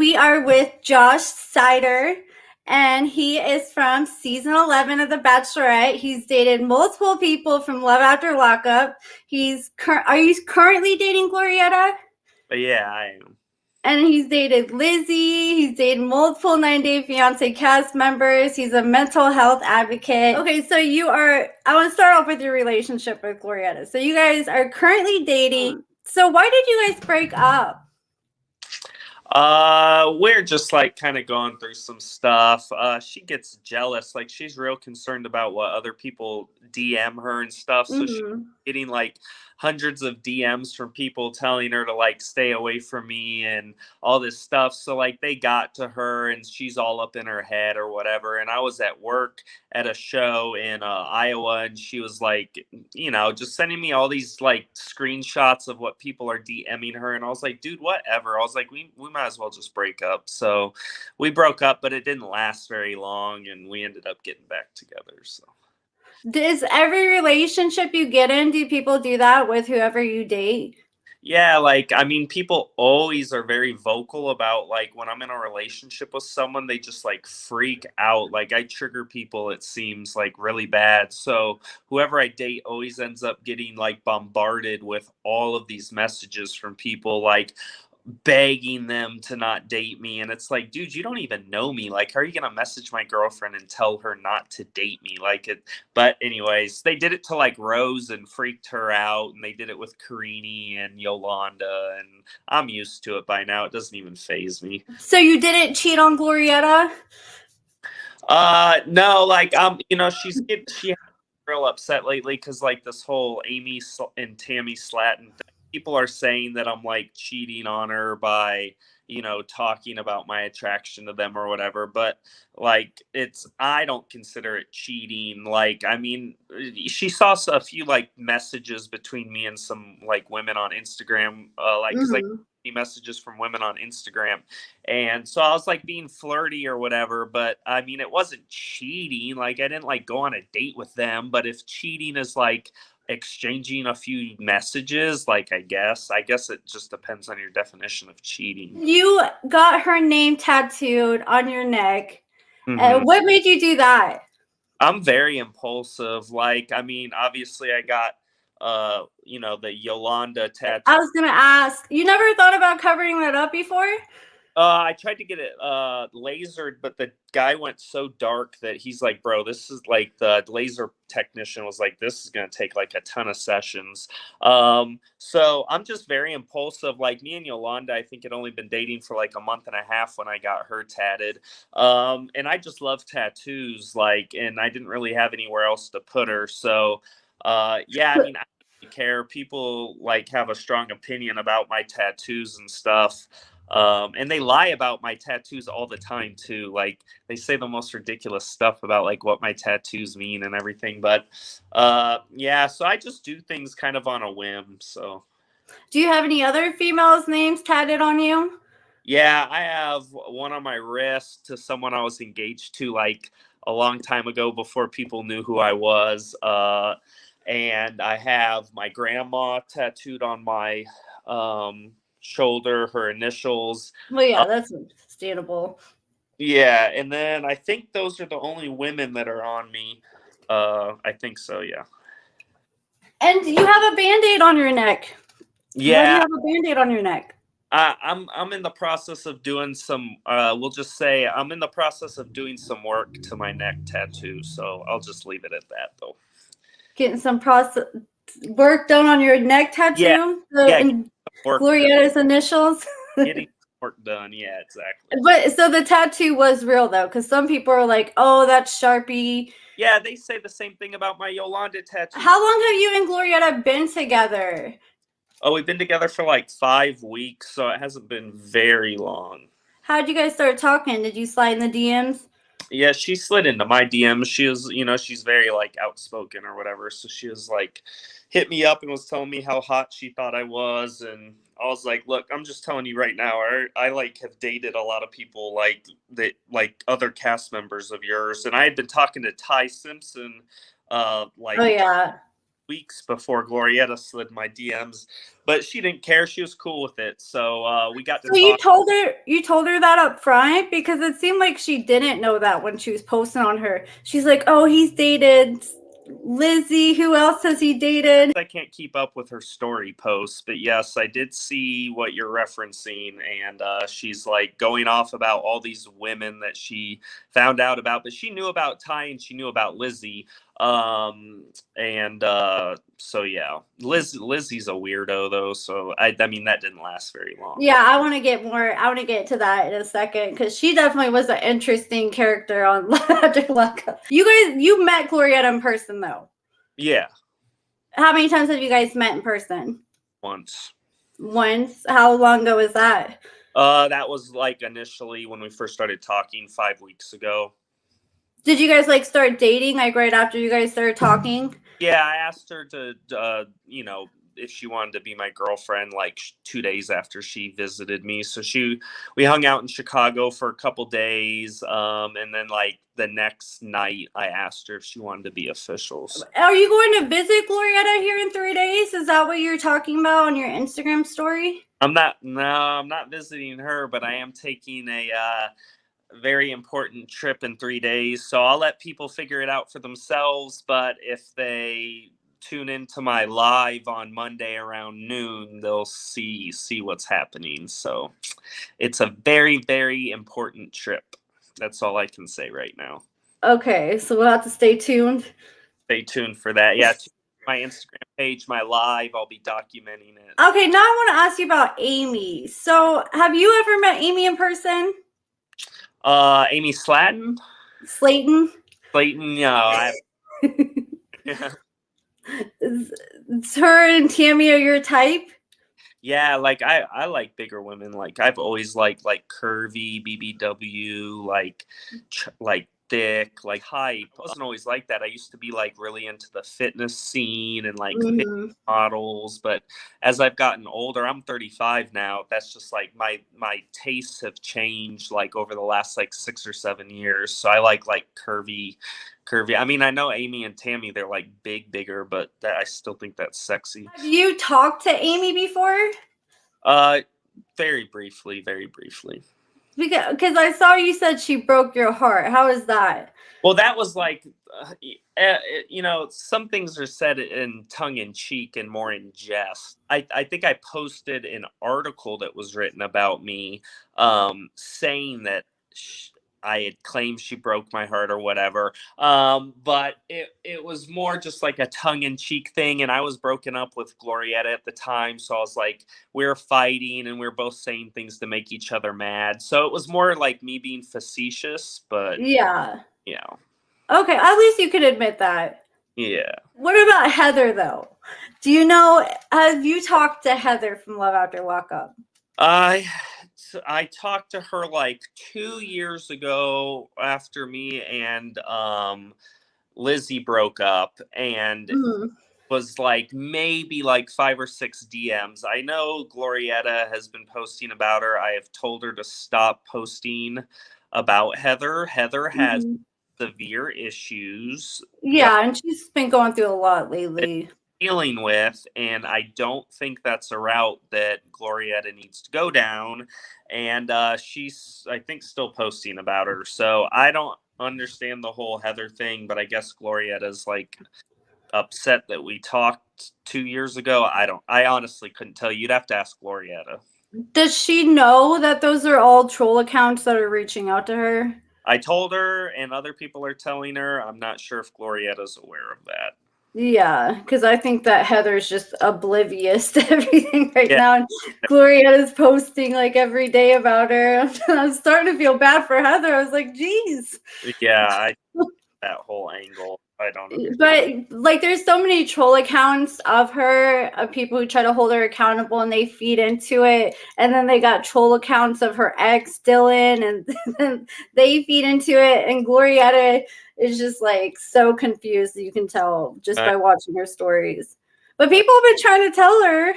we are with Josh Seiter, and he is from season 11 of The Bachelorette. He's dated multiple people from Love After Lockup. Are you currently dating Glorietta? But yeah, I am. And he's dated Lizzie. He's dated multiple 90 Day Fiance cast members. He's a mental health advocate. Okay, so I want to start off with your relationship with Glorietta. So you guys are currently dating. So why did you guys break up? We're just like kind of going through some stuff. She gets jealous. Like she's real concerned about what other people DM her and stuff. So she's getting like hundreds of DMs from people telling her to like stay away from me and all this stuff. So like they got to her and she's all up in her head or whatever. And I was at work at a show in Iowa, and she was like, just sending me all these like screenshots of what people are DMing her. And I was like, dude, whatever. I was like, we might as well just break up. So we broke up, but it didn't last very long, and we ended up getting back together. So does every relationship you get in, do people do that with whoever you date? Yeah, people always are very vocal about, like, when I'm in a relationship with someone, they just, like, freak out. Like, I trigger people, it seems, like, really bad. So whoever I date always ends up getting, like, bombarded with all of these messages from people, like, begging them to not date me. And it's like, dude, you don't even know me. Like, how are you gonna message my girlfriend and tell her not to date me? But anyways, they did it to like Rose and freaked her out, and they did it with Karini and Yolanda, and I'm used to it by now. It doesn't even faze me. So you didn't cheat on Glorietta? No, she had real upset lately because like this whole Amy and Tammy Slaton thing. People are saying that I'm like cheating on her by, talking about my attraction to them or whatever. But like, I don't consider it cheating. Like, I mean, she saw a few like messages between me and some like women on Instagram, because like messages from women on Instagram. And so I was like being flirty or whatever, but I mean, it wasn't cheating. Like, I didn't like go on a date with them. But if cheating is like exchanging a few messages, like, I guess it just depends on your definition of cheating. You got her name tattooed on your neck. What made you do that? I'm very impulsive. Like, I mean, obviously I got the Yolanda tattoo. I was gonna ask, you never thought about covering that up before? I tried to get it lasered, but the guy went so dark that he's like, bro, this is like, the laser technician was like, this is going to take like a ton of sessions. So I'm just very impulsive. Like, me and Yolanda, I think, had only been dating for like a month and a half when I got her tatted. And I just love tattoos, like, and I didn't really have anywhere else to put her. So, yeah, I mean, I don't care. People like have a strong opinion about my tattoos and stuff. And they lie about my tattoos all the time too. Like, they say the most ridiculous stuff about like what my tattoos mean and everything. But yeah, so I just do things kind of on a whim. So do you have any other females' names tatted on you? Yeah, I have one on my wrist to someone I was engaged to like a long time ago before people knew who I was. And I have my grandma tattooed on my shoulder, her initials. Well, yeah, that's understandable. Yeah, and then I think those are the only women that are on me. I think so, yeah. And you have a Band-Aid on your neck. Yeah. Why do you have a Band-Aid on your neck? I'm in the process of doing some, we'll just say I'm in the process of doing some work to my neck tattoo, so I'll just leave it at that, though. Getting some work done on your neck tattoo? Yeah, Glorietta's initials? Getting work done, yeah, exactly. But so the tattoo was real, though, because some people are like, oh, that's Sharpie. Yeah, they say the same thing about my Yolanda tattoo. How long have you and Glorietta been together? Oh, we've been together for like 5 weeks, so it hasn't been very long. How did you guys start talking? Did you slide in the DMs? Yeah, she slid into my DMs. She was, she's very like outspoken or whatever. So she was like, hit me up and was telling me how hot she thought I was. And I was like, look, I'm just telling you right now, I like have dated a lot of people like that, like other cast members of yours. And I had been talking to Ty Simpson, oh yeah, weeks before Glorietta slid my DMs, but she didn't care. She was cool with it. So we got to So talk. you told her that up front, because it seemed like she didn't know that when she was posting on her. She's like, "Oh, he's dated Lizzie. Who else has he dated?" I can't keep up with her story posts, but yes, I did see what you're referencing, and she's like going off about all these women that she found out about, but she knew about Ty and she knew about Lizzie. So yeah, Lizzie's a weirdo though, so I mean that didn't last very long. Yeah, I want to get to that in a second, because she definitely was an interesting character on Lockup. You met Glorietta in person though. Yeah. How many times have you guys met in person? Once. How long ago was that? That was like initially when we first started talking 5 weeks ago. Did you guys like start dating like right after you guys started talking? Yeah, I asked her to, if she wanted to be my girlfriend, like 2 days after she visited me. So we hung out in Chicago for a couple days, and then like the next night, I asked her if she wanted to be official. Are you going to visit Glorietta here in 3 days? Is that what you're talking about on your Instagram story? I'm not visiting her, but I am taking a very important trip in 3 days. So I'll let people figure it out for themselves. But if they tune into my live on Monday around noon, they'll see what's happening. So it's a very, very important trip. That's all I can say right now. Okay, so we'll have to stay tuned. Stay tuned for that. Yeah, my Instagram page, my live, I'll be documenting it. Okay, now I want to ask you about Amy. So have you ever met Amy in person? Amy Slayton? Slayton? Slayton, yeah. Is her and Cameo your type? Yeah, like I like bigger women. Like I've always liked like curvy BBW, like thick, like hype. I wasn't always like that. I used to be like really into the fitness scene and like fit models, but as I've gotten older, I'm 35 now. That's just like my tastes have changed like over the last like 6 or 7 years. So I like curvy. I mean, I know Amy and Tammy, they're like bigger, but I still think that's sexy. Have you talked to Amy before? Very briefly. Because I saw you said she broke your heart. How is that? Well, that was like, some things are said in tongue in cheek and more in jest. I think I posted an article that was written about me, saying that I had claimed she broke my heart or whatever. But it was more just like a tongue-in-cheek thing. And I was broken up with Glorietta at the time. So I was like, we were fighting and we were both saying things to make each other mad. So it was more like me being facetious, but yeah. Yeah. Okay, at least you could admit that. Yeah. What about Heather though? Have you talked to Heather from Love After Lockup? I talked to her like 2 years ago after me and Lizzie broke up, and was like maybe like 5 or 6 DMs. I know Glorietta has been posting about her. I have told her to stop posting about Heather. Heather has severe issues. Yeah, and she's been going through a lot lately. Dealing with, and I don't think that's a route that Glorietta needs to go down. And she's, I think, still posting about her. So I don't understand the whole Heather thing, but I guess Glorietta's like upset that we talked 2 years ago. I honestly couldn't tell you. You'd have to ask Glorietta. Does she know that those are all troll accounts that are reaching out to her? I told her, and other people are telling her. I'm not sure if Glorietta's aware of that. Yeah, because I think that Heather's just oblivious to everything right now. And Glorietta's posting like every day about her. I'm starting to feel bad for Heather. I was like, geez. Yeah, that whole angle. I don't know. But like there's so many troll accounts of her, of people who try to hold her accountable, and they feed into it. And then they got troll accounts of her ex Dylan, and then they feed into it. And Glorietta is just like so confused, you can tell just by watching her stories. But people have been trying to tell her.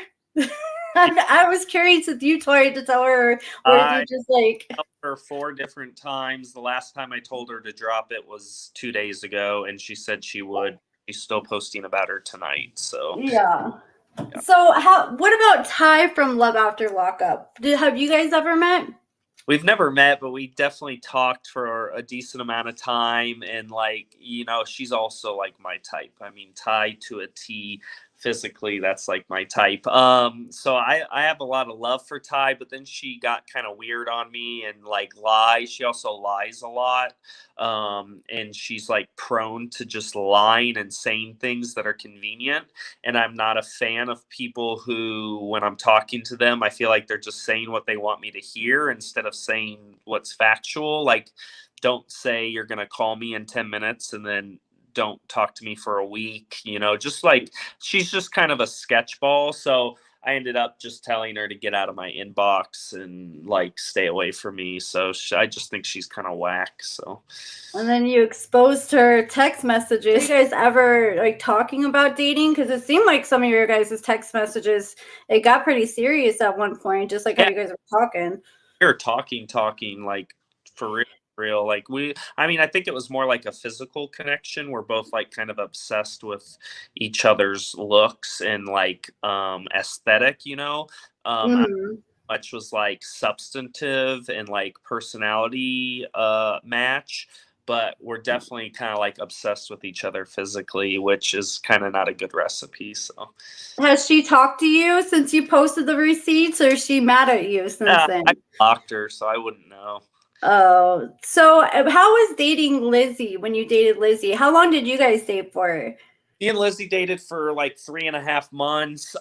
I was curious if you tried to tell her, or did you just like told her 4 different times. The last time I told her to drop it was 2 days ago, and she said she would. she's still posting about her tonight. So Yeah. yeah. So what about Ty from Love After Lockup? Have you guys ever met? We've never met, but we definitely talked for a decent amount of time. And like, she's also like my type. I mean, Ty to a T. Physically, that's like my type. So I have a lot of love for Ty, but then she got kind of weird on me and like lies. She also lies a lot. And she's like prone to just lying and saying things that are convenient. And I'm not a fan of people who, when I'm talking to them, I feel like they're just saying what they want me to hear instead of saying what's factual. Like, don't say you're going to call me in 10 minutes and then don't talk to me for a week, just like she's just kind of a sketchball. So I ended up just telling her to get out of my inbox and like stay away from me. So I just think she's kind of whack. So. And then you exposed her text messages. You guys ever like talking about dating? Because it seemed like some of your guys' text messages, it got pretty serious at one point, just like how you guys were talking. We were talking like for real. Like I think it was more like a physical connection. We're both like kind of obsessed with each other's looks and like aesthetic, much was like substantive and like personality match, but we're definitely kind of like obsessed with each other physically, which is kind of not a good recipe. So has she talked to you since you posted the receipts, or is she mad at you since then? I blocked her, so I wouldn't know. Oh, so how was dating Lizzie when you dated Lizzie? How long did you guys date for? Me and Lizzie dated for like 3.5 months.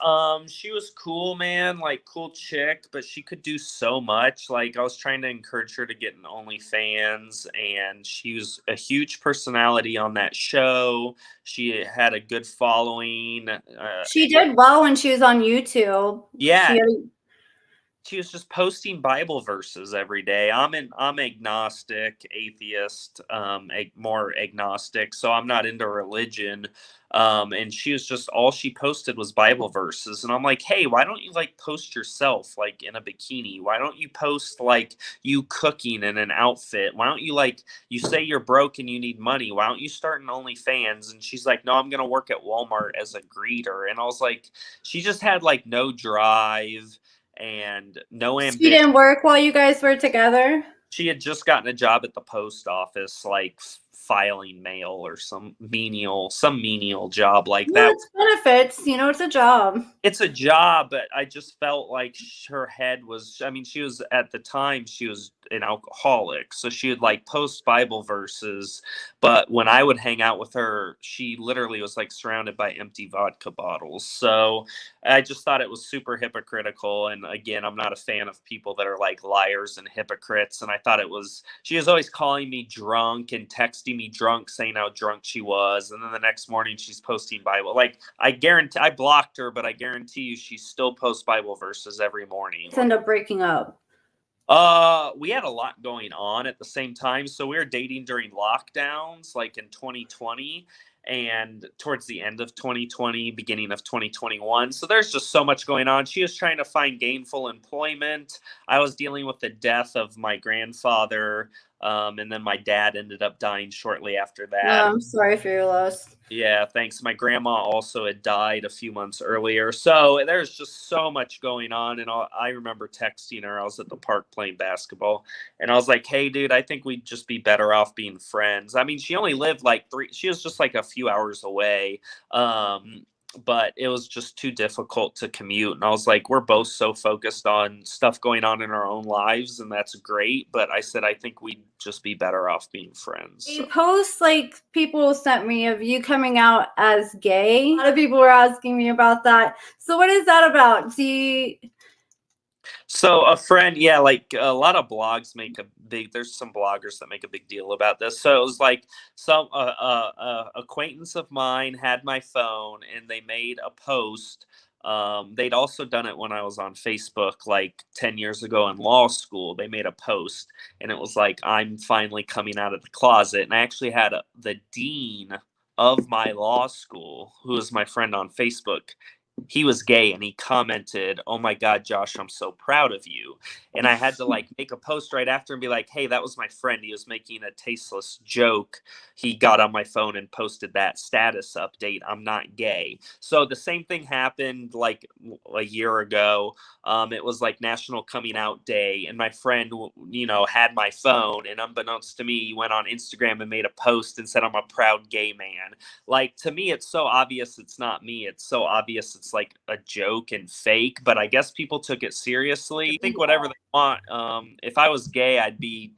She was cool, man, like cool chick, but she could do so much. Like I was trying to encourage her to get an OnlyFans, and she was a huge personality on that show. She had a good following. She did well when she was on YouTube. Yeah. She was just posting Bible verses every day. I'm agnostic, atheist, more agnostic, so I'm not into religion. And she was just all she posted was Bible verses, and I'm like, hey, why don't you like post yourself like in a bikini? Why don't you post like you cooking in an outfit? Why don't you like you say you're broke and you need money? Why don't you start an OnlyFans? And she's like, no, I'm gonna work at Walmart as a greeter. And I was like, she just had like no drive and no ambition. She didn't work while you guys were together? She had just gotten a job at the post office, like filing mail or some menial job like that. It's benefits, it's a job. It's a job, but I just felt like her head was, she was at the time, she was an alcoholic. So she would like post Bible verses. But when I would hang out with her, she literally was like surrounded by empty vodka bottles. So I just thought it was super hypocritical. And again, I'm not a fan of people that are like liars and hypocrites. And I thought she was always calling me drunk and texting me drunk, saying how drunk she was. And then the next morning she's posting Bible. Like I blocked her, but I guarantee you she still posts Bible verses every morning. End up breaking up. We had a lot going on at the same time. So we were dating during lockdowns, like in 2020 and towards the end of 2020, beginning of 2021. So there's just so much going on. She was trying to find gainful employment. I was dealing with the death of my grandfather. And then my dad ended up dying shortly after that. Yeah, I'm sorry for your loss. Yeah, thanks. My grandma also had died a few months earlier. So there's just so much going on. And I remember texting her. I was at the park playing basketball. And I was like, hey, dude, I think we'd just be better off being friends. She only lived she was just like a few hours away. But it was just too difficult to commute. And I was like, we're both so focused on stuff going on in our own lives, and that's great. But I said, I think we'd just be better off being friends. A post like people sent me of you coming out as gay. A lot of people were asking me about that. So what is that about? So a friend, yeah, like a lot of blogs there's some bloggers that make a big deal about this. So it was like some acquaintance of mine had my phone and they made a post. They'd also done it when I was on Facebook, like 10 years ago in law school. They made a post and it was like, I'm finally coming out of the closet. And I actually had the dean of my law school, who is my friend on Facebook, he was gay, and he commented, "Oh my God, Josh, I'm so proud of you." And I had to like make a post right after and be like, "Hey, that was my friend. He was making a tasteless joke. He got on my phone and posted that status update. I'm not gay." So the same thing happened like a year ago. It was like National Coming Out Day, and my friend, had my phone, and unbeknownst to me, he went on Instagram and made a post and said, "I'm a proud gay man." Like, to me, it's so obvious it's not me. It's so obvious it's like a joke and fake, but I guess people took it seriously. Think whatever they want. If I was gay, I'd be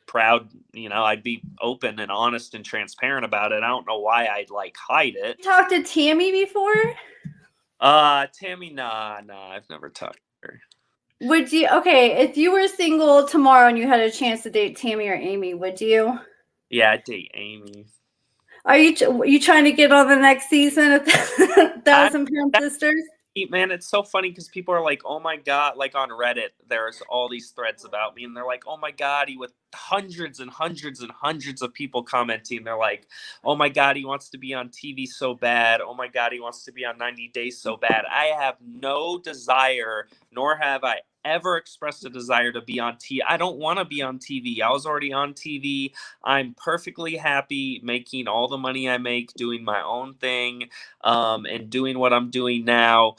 proud, I'd be open and honest and transparent about it. I don't know why I'd like hide it. You talked to Tammy before? Tammy, nah, I've never talked to her. Would you, okay, if you were single tomorrow and you had a chance to date Tammy or Amy, would you? Yeah, I'd date Amy. Are you trying to get on the next season of Thousand Pound Sisters? Man, it's so funny because people are like, "Oh my God," like on Reddit, there's all these threads about me, and they're like, "Oh my God," with hundreds and hundreds and hundreds of people commenting. They're like, "Oh my God, he wants to be on TV so bad. Oh my God, he wants to be on 90 Days so bad." I have no desire, nor have I ever expressed a desire to be on TV. I don't want to be on TV. I was already on TV. I'm perfectly happy making all the money I make, doing my own thing, and doing what I'm doing now,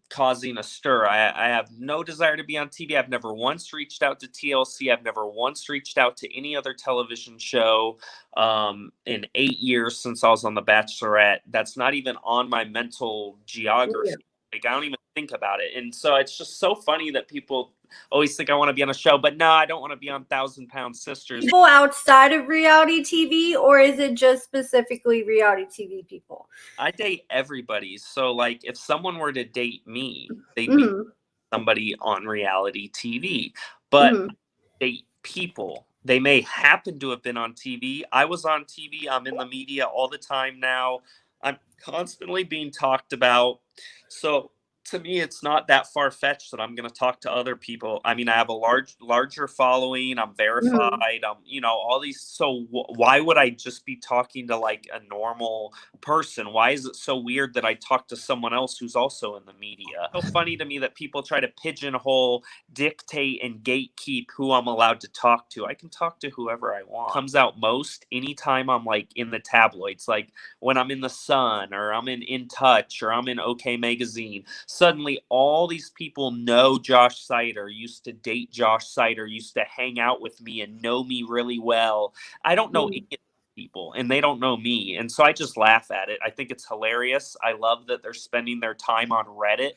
causing a stir. I have no desire to be on TV. I've never once reached out to TLC. I've never once reached out to any other television show in 8 years since I was on The Bachelorette. That's not even on my mental geography. Yeah. Like, I don't even think about it. And so it's just so funny that people always think I want to be on a show, but no, I don't want to be on Thousand Pound Sisters. People outside of reality TV, or is it just specifically reality TV people? I date everybody. So like if someone were to date me, they'd be somebody on reality TV. But I date people. They may happen to have been on TV. I was on TV. I'm in the media all the time now. I'm constantly being talked about. So to me, it's not that far-fetched that I'm going to talk to other people. I mean, I have a larger following. I'm verified. All these. So why would I just be talking to like a normal person? Why is it so weird that I talk to someone else who's also in the media? So funny to me that people try to pigeonhole, dictate, and gatekeep who I'm allowed to talk to. I can talk to whoever I want. Comes out most anytime I'm like in the tabloids, like when I'm in The Sun or I'm in Touch or I'm in OK Magazine. Suddenly all these people know Josh Seiter, used to date Josh Seiter, used to hang out with me and know me really well. I don't know any of these people, and they don't know me. And so I just laugh at it. I think it's hilarious. I love that they're spending their time on Reddit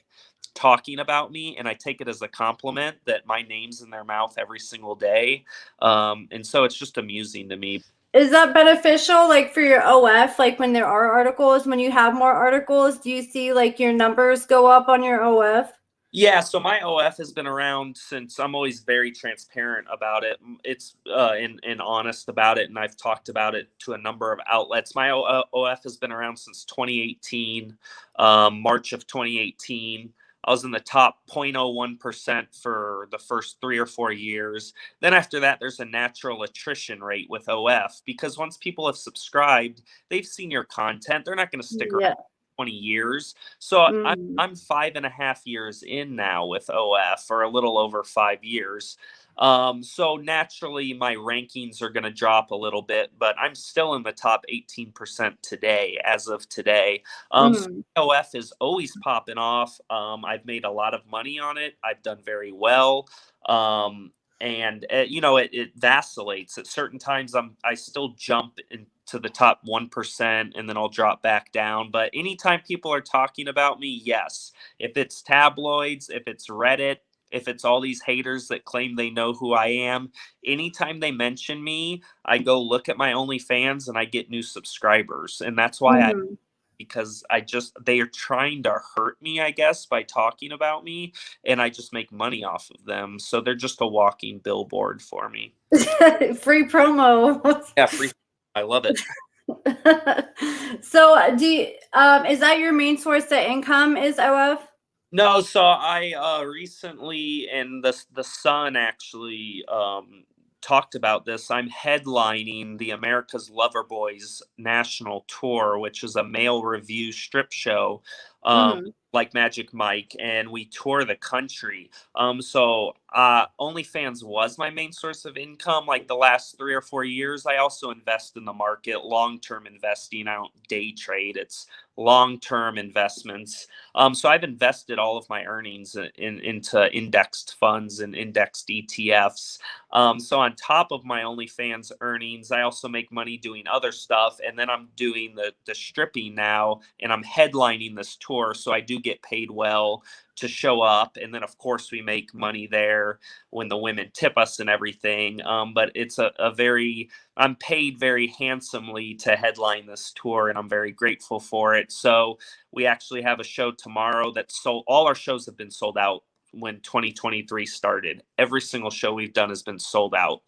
talking about me, and I take it as a compliment that my name's in their mouth every single day. And so it's just amusing to me. Is that beneficial, like for your OF? Like when there are articles, when you have more articles, do you see like your numbers go up on your OF? Yeah, so my OF has been around since. I'm always very transparent about it. It's and honest about it, and I've talked about it to a number of outlets. My OF has been around since 2018, March of 2018. I was in the top 0.01% for the first 3 or 4 years. Then after that, there's a natural attrition rate with OF because once people have subscribed, they've seen your content. They're not going to stick around 20 years. So I'm 5.5 years in now with OF, or a little over 5 years. So naturally my rankings are going to drop a little bit, but I'm still in the top 18% today, as of today. So OF is always popping off. I've made a lot of money on it. I've done very well. And it vacillates at certain times. I still jump into the top 1%, and then I'll drop back down. But anytime people are talking about me, yes, if it's tabloids, if it's Reddit, if it's all these haters that claim they know who I am, anytime they mention me, I go look at my OnlyFans and I get new subscribers. And that's why because they are trying to hurt me, I guess, by talking about me, and I just make money off of them. So they're just a walking billboard for me. Free promo. Yeah, free. I love it. So is that your main source of income, is OF? No, so I recently, and the Sun actually talked about this. I'm headlining the America's Loverboys national tour, which is a male review strip show Mhm. like Magic Mike, and we tour the country. So OnlyFans was my main source of income. Like the last 3 or 4 years, I also invest in the market, long-term investing. I don't day trade. It's long-term investments. So I've invested all of my earnings into indexed funds and indexed ETFs. So on top of my OnlyFans earnings, I also make money doing other stuff, and then I'm doing the stripping now, and I'm headlining this tour, so I do get paid well to show up, and then of course we make money there when the women tip us and everything. But it's a very I'm paid very handsomely to headline this tour, and I'm very grateful for it. So we actually have a show tomorrow that's sold. All our shows have been sold out when 2023 started. Every single show we've done has been sold out.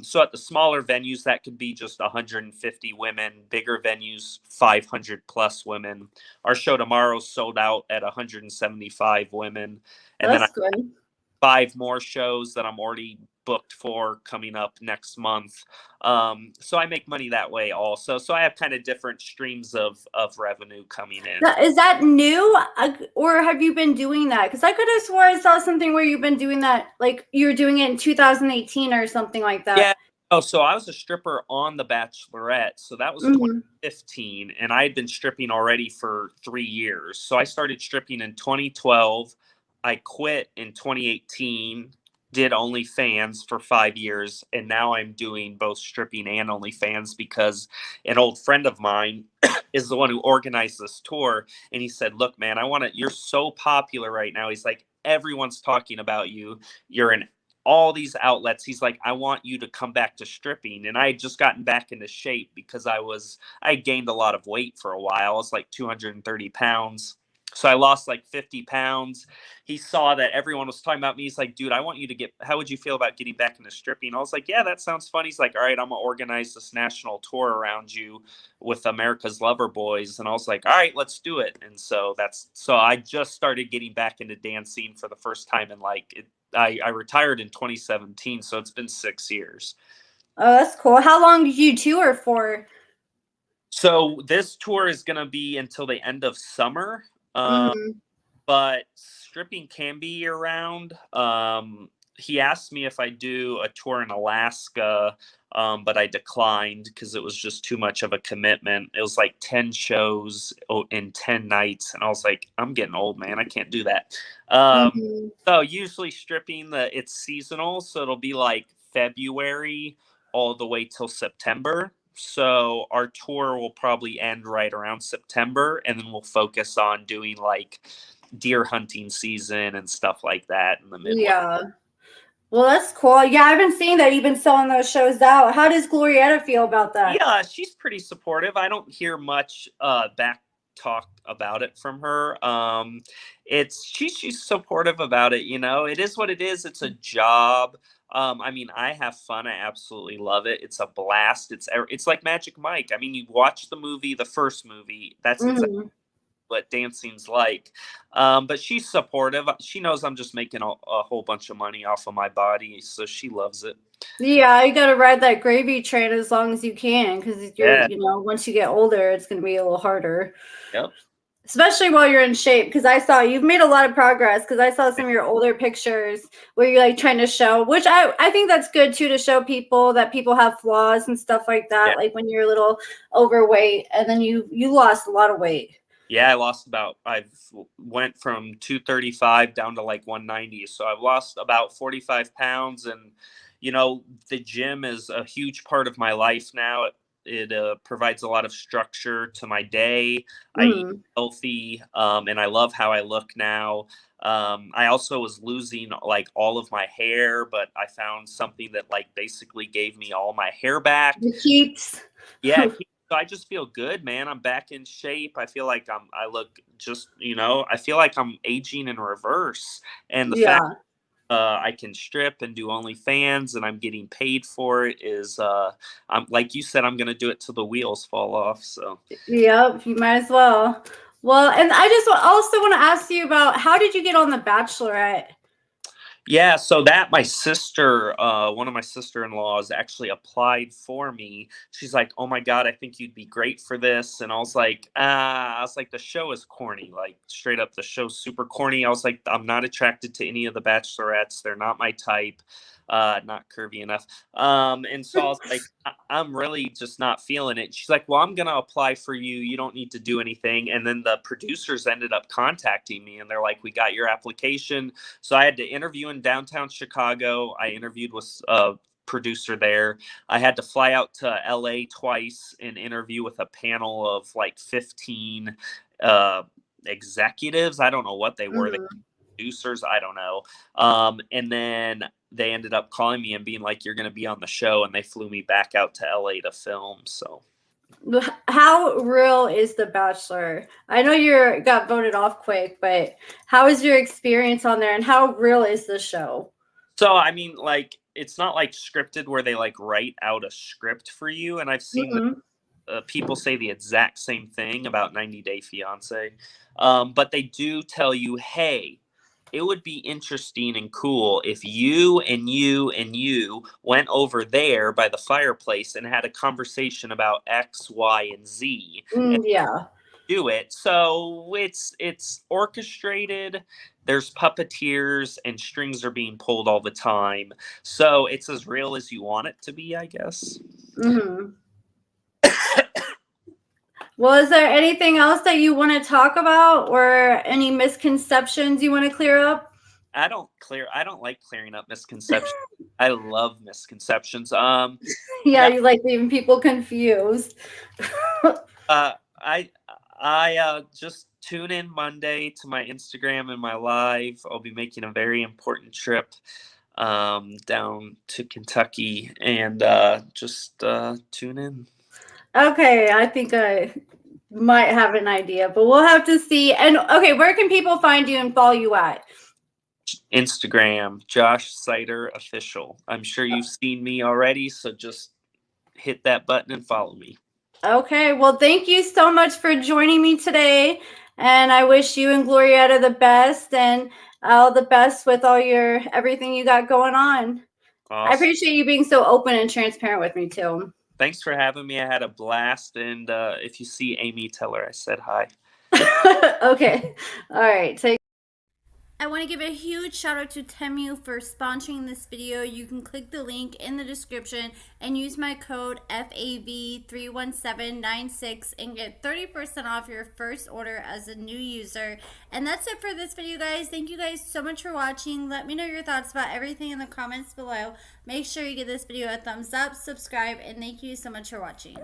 So at the smaller venues, that could be just 150 women, bigger venues, 500 plus women. Our show tomorrow sold out at 175 women. And then I That's good. 5 more shows that I'm already booked for coming up next month. So I make money that way also. So I have kind of different streams of revenue coming in. Is that new, or have you been doing that? Because I could have swore I saw something where you've been doing that, like you were doing it in 2018 or something like that. Yeah. Oh, so I was a stripper on The Bachelorette. So that was Mhm. 2015, and I had been stripping already for 3 years. So I started stripping in 2012. I quit in 2018, did OnlyFans for 5 years, and now I'm doing both stripping and OnlyFans because an old friend of mine is the one who organized this tour, and he said, "Look, man, you're so popular right now." He's like, "Everyone's talking about you. You're in all these outlets." He's like, "I want you to come back to stripping." And I had just gotten back into shape because I gained a lot of weight for a while. I was like 230 pounds. So I lost like 50 pounds. He saw that everyone was talking about me. He's like, "Dude, I want you to how would you feel about getting back into stripping?" I was like, "Yeah, that sounds fun." He's like, "All right, I'm going to organize this national tour around you with America's Lover Boys." And I was like, "All right, let's do it." And so I just started getting back into dancing for the first time in I retired in 2017, so it's been 6 years. Oh, that's cool. How long did you tour for? So this tour is going to be until the end of summer, Mhm. but stripping can be year round. He asked me if I do a tour in Alaska, but I declined because it was just too much of a commitment. It was like 10 shows in 10 nights, and I was like, "I'm getting old, man. I can't do that." Mhm. So usually stripping, it's seasonal, so it'll be like February all the way till September. So our tour will probably end right around September, and then we'll focus on doing like deer hunting season and stuff like that in the Midwest. Yeah. Well, that's cool. Yeah, I've been seeing that you've been selling those shows out. How does Glorietta feel about that? Yeah, she's pretty supportive. I don't hear much back talk about it from her. She's supportive about it. It is what it is. It's a job. I mean, I have fun. I absolutely love it. It's a blast. It's like Magic Mike. I mean, you watch the first movie. That's exactly Mhm. what dancing's like. But she's supportive. She knows I'm just making a whole bunch of money off of my body, so she loves it. Yeah, you gotta ride that gravy train as long as you can, because Yeah. once you get older, it's gonna be a little harder. Yep. Especially while you're in shape, because I saw you've made a lot of progress. Because I saw some of your older pictures where you're like trying to show, which I think that's good too, to show people that people have flaws and stuff like Yeah. that. Like when you're a little overweight, and then you lost a lot of weight. Yeah, I've went from 235 down to like 190. So I've lost about 45 pounds. And, the gym is a huge part of my life now. It provides a lot of structure to my day. I eat Mm. healthy, and I love how I look now. I also was losing like all of my hair, but I found something that like basically gave me all my hair back. The keeps. Yeah, so I just feel good, man. I'm back in shape. I feel like I look just, I feel like I'm aging in reverse. And the fact Yeah. I can strip and do OnlyFans and I'm getting paid for it is, I'm like you said, I'm gonna do it till the wheels fall off. So Yep, you might as well. Well, and I just also want to ask you about, how did you get on The Bachelorette? Yeah, so that my sister, one of my sister-in-laws actually applied for me. She's like, "Oh my God, I think you'd be great for this." And I was like, the show is corny, like straight up, the show's super corny. I was like, I'm not attracted to any of the bachelorettes. They're not my type, not curvy enough. And so I was like, I'm really just not feeling it. She's like, "Well, I'm gonna apply for you. You don't need to do anything." And then the producers ended up contacting me, and they're like, "We got your application." So I had to interview in downtown Chicago. I interviewed with a producer there. I had to fly out to LA twice and interview with a panel of like 15 uh, executives. I don't know what they were. They Mhm. producers, I don't know. And then they ended up calling me and being like, "You're going to be on the show." And they flew me back out to LA to film. So How real is The Bachelor? I know you got voted off quick, but how is your experience on there, and how real is the show? I mean, like, it's not like scripted where they like write out a script for you. And I've seen Mhm. people say the exact same thing about 90 Day Fiance. But they do tell you, hey, it would be interesting and cool if you and you and you went over there by the fireplace and had a conversation about X, Y, and Z Yeah. do it. So it's orchestrated. There's puppeteers and strings are being pulled all the time. So it's as real as you want it to be, I guess. Mhm. Well, is there anything else that you want to talk about, or any misconceptions you want to clear up? I don't like clearing up misconceptions. I love misconceptions. Yeah, Yeah, you like leaving people confused. uh I I just tune in Monday to my Instagram and my live. I'll be making a very important trip down to Kentucky, and just tune in. Okay, I think I might have an idea, but we'll have to see. And okay, where can people find you and follow you at? Instagram, Josh Seiter official. I'm sure you've seen me already, so just hit that button and follow me. Okay, well, thank you so much for joining me today. And I wish you and Glorietta the best, and all the best with all your everything you got going on. I Awesome. appreciate you being so open and transparent with me too. Thanks for having me. I had a blast. And if you see Amy, tell her I said hi. Okay. All right. I want to give a huge shout out to Temu for sponsoring this video. You can click the link in the description and use my code FAV31796 and get 30% off your first order as a new user. And that's it for this video, guys. Thank you guys so much for watching. Let me know your thoughts about everything in the comments below. Make sure you give this video a thumbs up, subscribe, and thank you so much for watching.